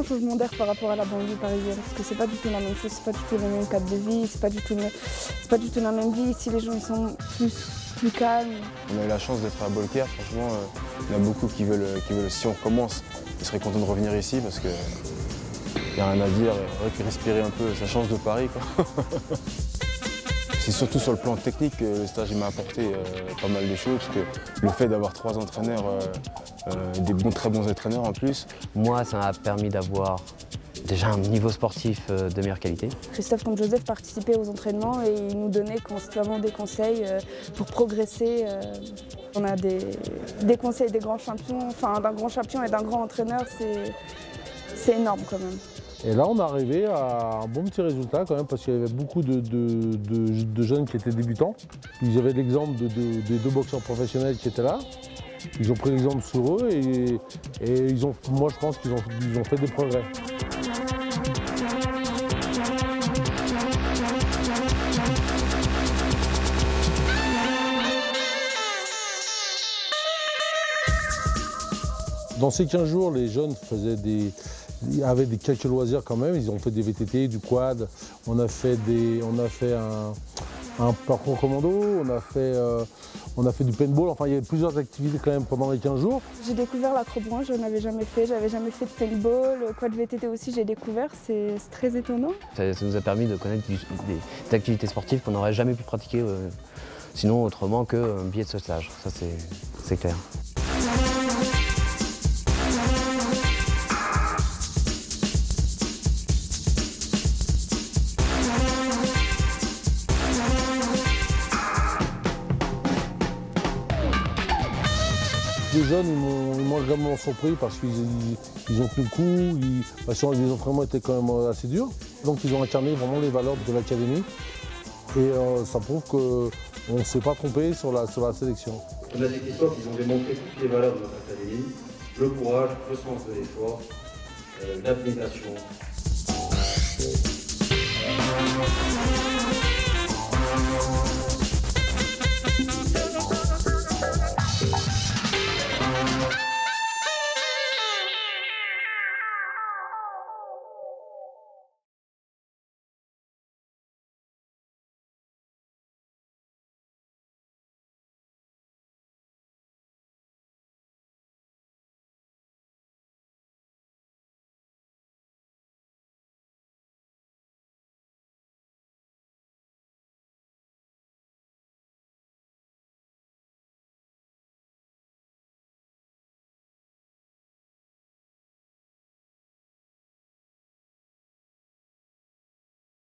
changement d'air par rapport à la banlieue parisienne, parce que c'est pas du tout la même chose, c'est pas du tout le même cadre de vie, c'est pas du tout la même vie. Ici, les gens ils sont plus calmes. On a eu la chance d'être à Beaucaire, franchement, il y en a beaucoup qui veulent, si on recommence, ils seraient contents de revenir ici parce que y a rien à dire, respirer un peu, ça change de Paris, quoi. C'est surtout sur le plan technique que le stage m'a apporté pas mal de choses, parce que le fait d'avoir 3 entraîneurs, très bons entraîneurs en plus. Moi, ça m'a permis d'avoir déjà un niveau sportif de meilleure qualité. Christophe comme Joseph participaient aux entraînements et ils nous donnaient constamment des conseils pour progresser. On a des conseils des grands champions, enfin d'un grand champion et d'un grand entraîneur, c'est énorme quand même. Et là, on est arrivé à un bon petit résultat quand même, parce qu'il y avait beaucoup de jeunes qui étaient débutants. Ils avaient l'exemple des 2 boxeurs professionnels qui étaient là. Ils ont pris l'exemple sur eux et moi, je pense qu'ils ont fait des progrès. Dans ces 15 jours, les jeunes avaient quelques loisirs quand même. Ils ont fait des VTT, du quad, on a fait un parcours commando, on a fait du paintball. Enfin, il y avait plusieurs activités quand même pendant les 15 jours. J'ai découvert l'acrobranche, je n'avais jamais fait. J'avais jamais fait de paintball, quad VTT aussi, j'ai découvert. C'est très étonnant. Ça nous a permis de connaître des activités sportives qu'on n'aurait jamais pu pratiquer sinon autrement qu'un biais de ce stage. Ça, c'est clair. Les jeunes, ils m'ont également surpris parce qu'ils ont tenu le coup, parce que les entraînements étaient quand même assez durs. Donc ils ont incarné vraiment les valeurs de l'académie et ça prouve qu'on ne s'est pas trompé sur la sélection. On a des Christophe, ils ont démontré toutes les valeurs de notre académie, le courage, le sens de l'effort, l'abnégation.